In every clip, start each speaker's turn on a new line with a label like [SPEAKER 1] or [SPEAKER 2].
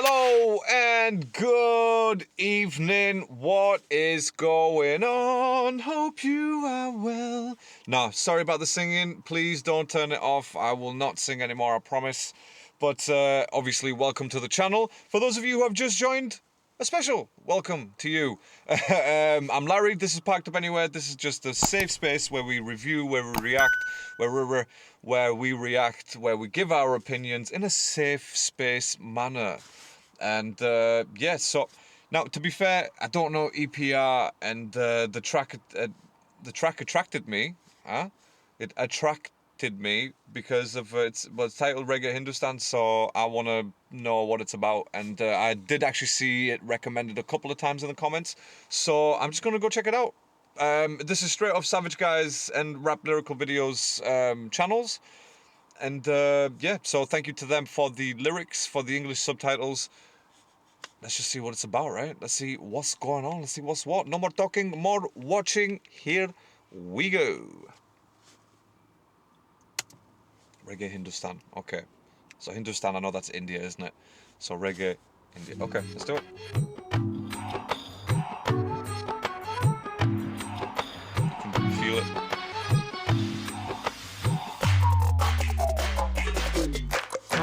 [SPEAKER 1] Hello and good evening. What is going on? Hope you are well. No, sorry about the singing. Please don't turn it off. I will not sing anymore, I promise. But obviously, welcome to the channel. For those of you who have just joined, a special welcome to you. I'm Larry. This is Parked Up Anywhere. This is just a safe space where we review, where we react, where we give our opinions in a safe space manner. And yeah, so now to be fair, I don't know EPR, and the track attracted me. It attracted me because of it's titled Reggae Hindustan, so I want to know what it's about. And I did actually see it recommended a couple of times in the comments, so I'm just gonna go check it out. This is straight off Savage Guys and Rap Lyrical Videos channels. And yeah, so thank you to them for the lyrics, for the English subtitles. Let's just see what it's about, right? Let's see what's going on. Let's see what's what. No more talking, more watching. Here we go. Reggae Hindustan. Okay. So Hindustan, I know that's India, isn't it? So Reggae India. Okay, let's do it. You can feel it.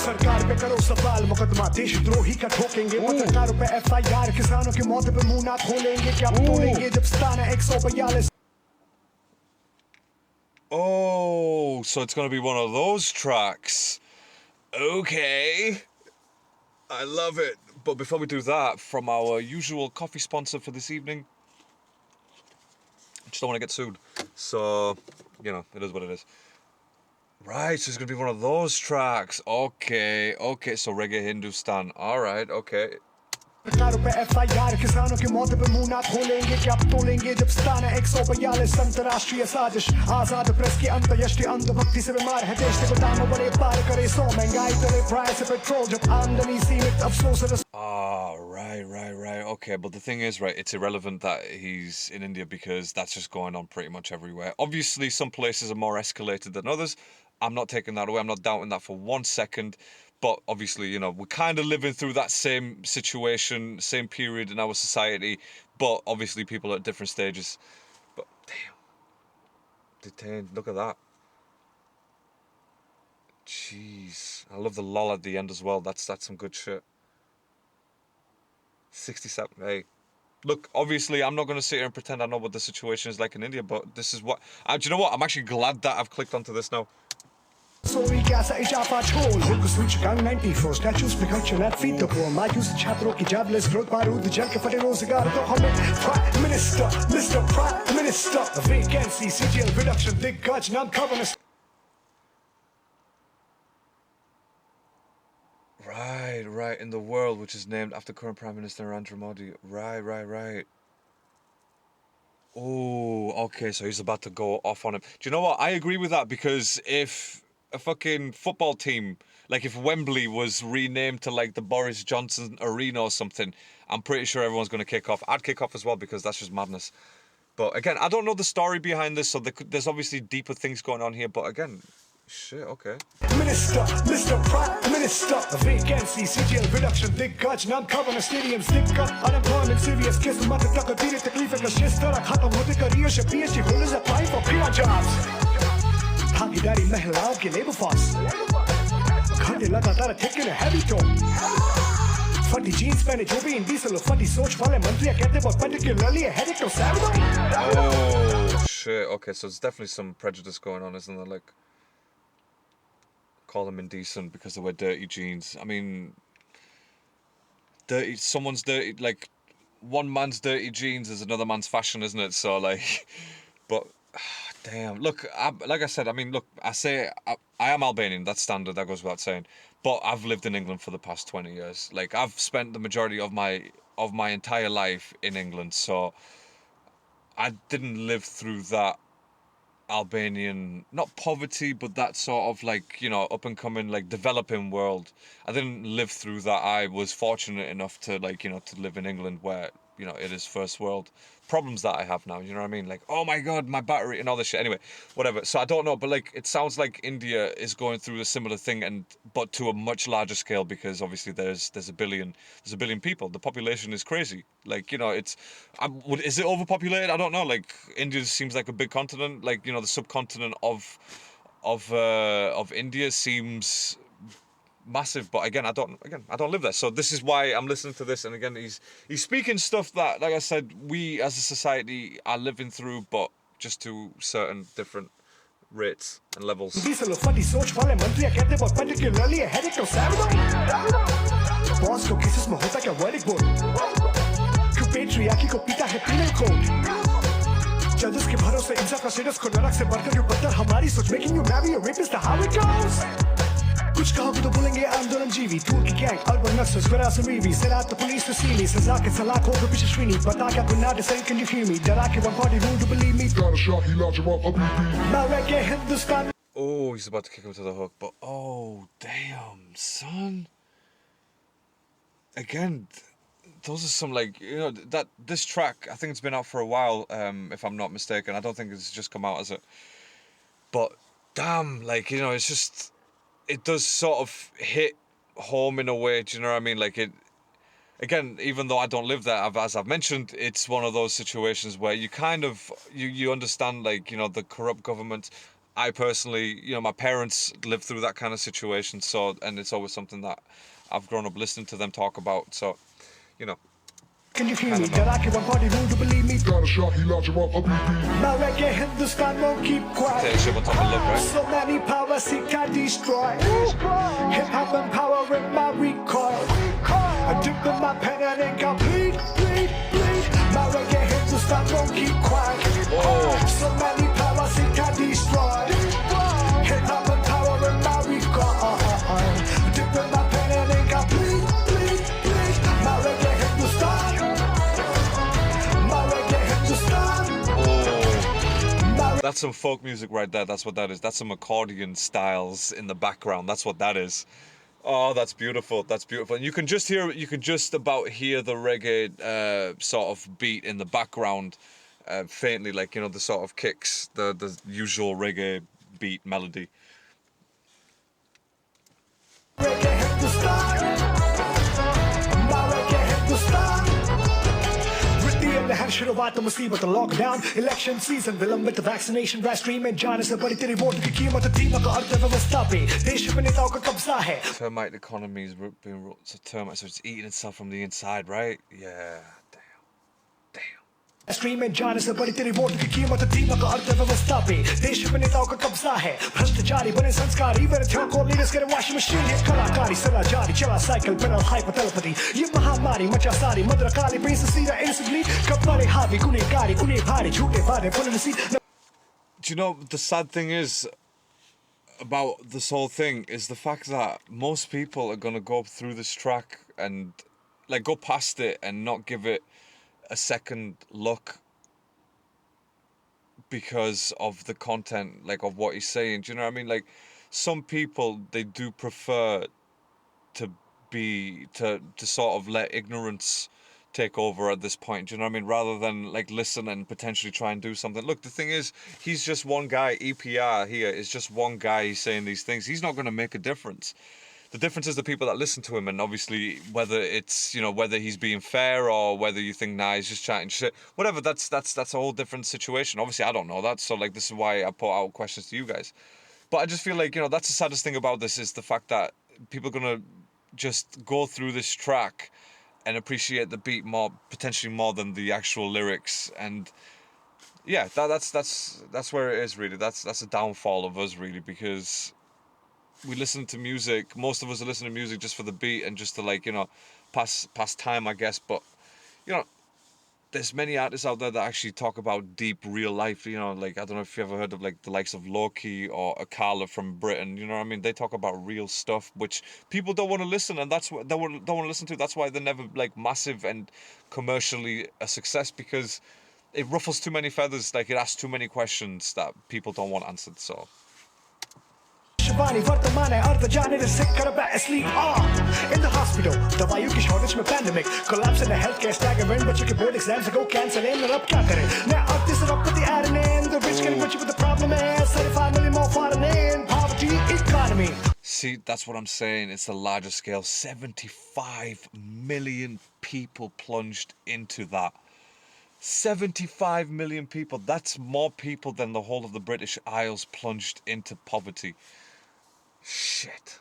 [SPEAKER 2] सरकार पे करो सवाल मुकदमा देशद्रोही का ठोकेंगे पत्रकारों पे FIR किसानों की मौत पे मुंह ना खोलेंगे क्या तोड़ेंगे जब सताना 142
[SPEAKER 1] Oh, so it's going to be one of those tracks. Okay. I love it. But before we do that, from our usual coffee sponsor for this evening, I just don't want to get sued. So, you know, it is what it is. Right, so it's going to be one of those tracks. Okay, so Reggae Hindustan. Alright, okay.
[SPEAKER 2] सरकारों पे FIR किसानों की मौत पे मुंह ना खोलेंगे क्या तोड़ेंगे जब सताना 142 अंतर्राष्ट्रीय साजिश आजाद प्रेस की अंतयष्टि अंधभक्ति से बीमार है देश के गोदामों बड़े पार करे सो महंगाई तले प्राइस पेट्रोल जब आमदनी सीमित अफसोस
[SPEAKER 1] Right. Okay, but the thing is, right, it's irrelevant that he's in India because that's just going on pretty much everywhere. Obviously, some places are more escalated than others. I'm not taking that away. I'm not doubting that for 1 second. But obviously, you know, we're kind of living through that same situation, same period in our society. But obviously, people are at different stages. But damn, detained. Look at that. Jeez, I love the lol at the end as well. That's some good shit. 67. Hey, look, obviously, I'm not going to sit here and pretend I know what the situation is like in India, but this is what. Do you know what? I'm actually glad that I've clicked onto this now.
[SPEAKER 2] सोई क्या सा इजाफा छोल hook switch gun 94 statues पे खर्च net feed the पोर मायूस छात्रों की जॉबलेस ग्रोथ बारूद जल के फटे रोजगार तो हमें prime minister mister prime minister vacancy CGL reduction दिग्गज नाम कवर्नेंस
[SPEAKER 1] Right, in the world, which is named after current Prime Minister Narendra Modi. Right. Oh, okay, so he's about to go off on him. Do you know what? I agree with that, because if a fucking football team, like if Wembley was renamed to like the Boris Johnson Arena or something, I'm pretty sure everyone's going to kick off. I'd kick off as well, because that's just madness. But again, I don't know the story behind this, so there's obviously deeper things going on here, but again, shit, okay.
[SPEAKER 2] Minister, Mr. Prime Minister, vacancy, CGL reduction, दिग्गज नाम कवर्नेंस stadiums, दिक्कत, unemployment, serious case, मत तक धीरे तकलीफ का शिस्त तरह खत्म होते career से PhD holders applying for PR jobs. भागीदारी महिलाओं के labor force, खड़े लगातार taking a heavy toll. फटी jeans पहने जो भी indecent लोग फटी सोच वाले मंत्रियां कहते हैं बहुत particularly a headache to salary.
[SPEAKER 1] Oh shit, okay, so there's definitely some prejudice going on, isn't there? Like, call them indecent because they wear dirty jeans. I mean, someone's dirty, like, one man's dirty jeans is another man's fashion, isn't it? So, like, but, damn, look, like I said, I mean, look, I am Albanian, that's standard, that goes without saying, but I've lived in England for the past 20 years. Like, I've spent the majority of my entire life in England, so I didn't live through that Albanian, not poverty, but that sort of like, you know, up and coming, like developing world. I didn't live through that. I was fortunate enough to, like, you know, to live in England where, you know, it is first world problems that I have now. You know what I mean? Like, oh my god, my battery and all this shit. Anyway, whatever. So I don't know, but like, it sounds like India is going through a similar thing, but to a much larger scale, because obviously there's a billion people. The population is crazy. Like, you know, is it overpopulated? I don't know. Like, India seems like a big continent. Like, you know, the subcontinent of India seems massive, but again I don't live there, so this is why I'm listening to this. And again, he's speaking stuff that, like I said, we as a society are living through, but just to certain different rates and levels.
[SPEAKER 2] Judges के भरोसे इंसान का status को नरक से बढ़कर जो बदतर हमारी सोच making you marry a rapist, how it goes. कुछ कहो तो बोलेंगे आंदोलन जीवी दूर की gang urban nexus where else revi set out the police to see me सजा के सलाख हो पीछे श्रीनी बता क्या गुनाह de saying can you hear me डरा के one party rule to believe me got a shot he lodge him up my reggae Hindustan.
[SPEAKER 1] Oh, he's about to kick him to the hook, but oh damn son, again, those are some, like, you know, that this track, I think it's been out for a while, if I'm not mistaken. I don't think it's just come out as it, but damn, like, you know, it's just, it does sort of hit home in a way. Do you know what I mean? Like, it, again, even though I don't live there, as I've mentioned, it's one of those situations where you kind of, you understand, like, you know, the corrupt government. I personally, you know, my parents lived through that kind of situation, so, and it's always something that I've grown up listening to them talk about, so, you know.
[SPEAKER 2] Can you hear me? डरा के one party rule to believe me got a shot he lodge him up my reggae Hindustan won't keep quiet.
[SPEAKER 1] Take shit on top of love, right?
[SPEAKER 2] So many powers he can destroy. Hip hop and power in my recoil. I dip in my pen and ink, I bleed. My reggae Hindustan won't keep quiet. So many powers he can destroy. Hip hop and power in my recoil. I dip in my pen and ink, I bleed. My reggae Hindustan. My reggae Hindustan.
[SPEAKER 1] That's some folk music right there. That's what that is. That's some accordion styles in the background. That's what that is. Oh, that's beautiful. That's beautiful. And you can just about hear the reggae sort of beat in the background, faintly, like, you know, the sort of kicks, the usual reggae beat melody.
[SPEAKER 2] Reggae Hindustan. My reggae Hindustan. शुरुआत तो मुसीबत lockdown election season विलंबित vaccination रेस्ट्रीम में जाने से बड़ी तेरी vote की कीमत धीमा का अर्थव्यवस्था पे देश में नेताओं का कब्जा है. Termite economy is being ruled, so termite, so it's eating itself from the inside, right? Yeah, damn. Stream में जाने से बड़ी तेरी वोट की कीमत धीमा का अर्थव्यवस्था पे देश में नेताओं का कब्जा है. भ्रष्टाचारी बने संस्कारी विरोधियों को लीडर्स करे वॉशिंग मशीन है कलाकारी सदा जारी चला साइकिल पर हाइपर तलपति ये महामारी मचा सारी मदर काली बेस सीधा इंसुलिन कपड़े हावी गुनेगारी गुने भारी झूठे वादे policy. Do you know the sad thing is about this whole thing is the fact that most people are going to go through this track and like go past it and not give it a second look because of the content, like, of what he's saying. Do you know what I mean? Like, some people, they do prefer to sort of let ignorance take over at this point. Do you know what I mean? Rather than like listen and potentially try and do something. Look, the thing is, he's just one guy. EPR here is just one guy. He's saying these things. He's not going to make a difference. The difference is the people that listen to him, and obviously whether it's, you know, whether he's being fair or whether you think, nah, he's just chatting shit, whatever. That's a whole different situation. Obviously, I don't know that, so like this is why I put out questions to you guys. But I just feel like, you know, that's the saddest thing about this is the fact that people are gonna just go through this track and appreciate the beat potentially more than the actual lyrics. And yeah, that's where it is really. That's a downfall of us really, because we listen to music. Most of us are listening to music just for the beat and just to, like, you know, pass time, I guess. But, you know, there's many artists out there that actually talk about deep real life. You know, like, I don't know if you ever heard of like the likes of Loki or Akala from Britain. You know what I mean? They talk about real stuff which people don't want to listen, and that's what they don't want to listen to. That's why they're never like massive and commercially a success, because it ruffles too many feathers. Like, it asks too many questions that people don't want answered. So भविष्यवाणी वर्तमान है अर्थ जाने रे sick कर back asleep in the hospital दवाइयों की shortage में pandemic collapse in the healthcare staggering बच्चों के board exams go cancel in और अब क्या करें now up this up with the adding in the rich getting richer but the problem is 75 million more falling in poverty economy.
[SPEAKER 1] See, that's what I'm saying. It's a larger scale. 75 million people plunged into that. 75 million people. That's more people than the whole of the British Isles plunged into poverty. Shit.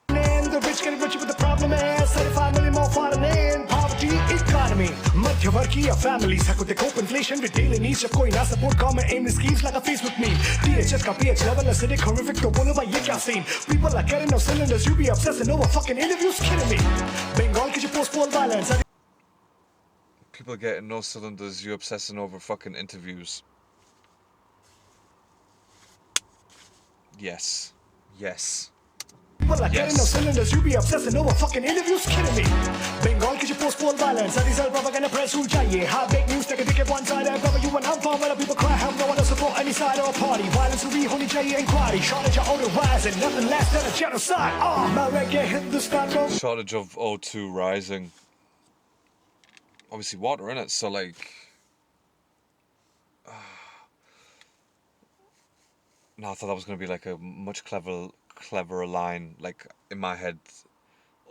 [SPEAKER 2] The rich getting richer, but the problem is 75 million more falling in poverty economy. मध्यवर्गीय families how could they cope inflation with daily needs जब कोई ना support government aiming schemes like a Facebook meme. DHS का pH level acidic horrific तो बोलो भाई ये क्या scene? People are getting no cylinders, you be obsessing over fucking interviews, kidding me? Bengal की जो post-poll violence.
[SPEAKER 1] People getting no cylinders, you obsessing over fucking interviews. Yes. Yes.
[SPEAKER 2] People are getting no cylinders, you be obsessing over fucking interviews, kidding me? Bengal की जो post-poll violence, that is all propaganda press who चाहिए? High fake news, take a dick at one side, and cover you and I'm far when people cry, have no one to support any side or party. Violence will be होनी चाहिए inquiry, shortage of older rising, nothing less than a genocide. My Reggae Hindustan.
[SPEAKER 1] Shortage of O2 rising. Obviously water in it, so like no, I thought that was going to be like a much cleverer line, like in my head,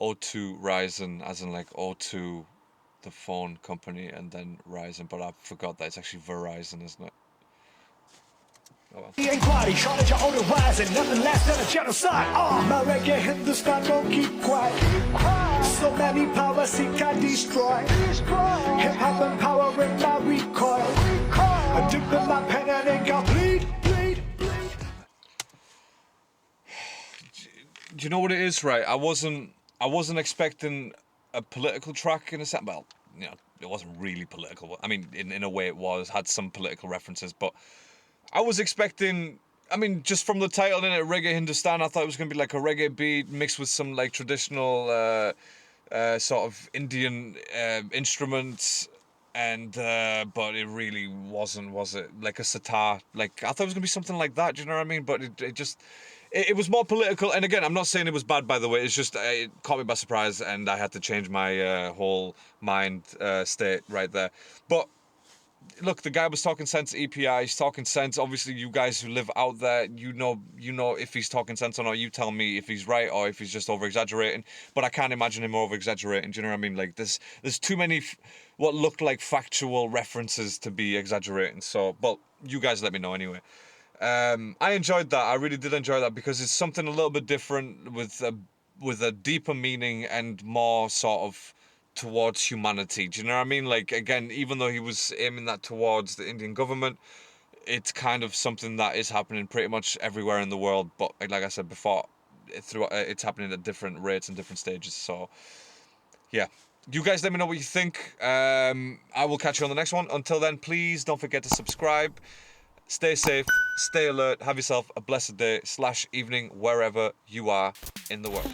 [SPEAKER 1] O2 Ryzen, as in like O2 the phone company, and then Ryzen, but I forgot that it's actually Verizon, isn't it? Oh well.
[SPEAKER 2] Inquiry, shortage of older rising, nothing less than a genocide. My Reggae Hindustan don't keep quiet. So many powers seek and destroy. Hip hop empowering my recoil. I dip in my pen and it got bleed.
[SPEAKER 1] Do you know what it is, right? I wasn't expecting a political track in a sense. Well, you know, it wasn't really political. I mean, in a way it had some political references, but I was expecting, I mean, just from the title in it, Reggae Hindustan, I thought it was going to be like a reggae beat mixed with some like traditional sort of Indian instruments, and but it really wasn't, was it? Like a sitar. Like, I thought it was going to be something like that, do you know what I mean? But it just... It was more political, and again, I'm not saying it was bad, by the way. It's just it caught me by surprise, and I had to change my whole mind state right there. But look, the guy was talking sense. EPR, he's talking sense. Obviously, you guys who live out there, you know if he's talking sense or not. You tell me if he's right or if he's just over exaggerating. But I can't imagine him over exaggerating. Do you know what I mean? Like there's too many what looked like factual references to be exaggerating. So, but you guys let me know anyway. I enjoyed that. I really did enjoy that because it's something a little bit different with a deeper meaning and more sort of towards humanity. Do you know what I mean? Like, again, even though he was aiming that towards the Indian government, it's kind of something that is happening pretty much everywhere in the world. But like I said before, it's happening at different rates and different stages. So, yeah. You guys let me know what you think. I will catch you on the next one. Until then, please don't forget to subscribe. Stay safe, stay alert, have yourself a blessed day / evening wherever you are in the world.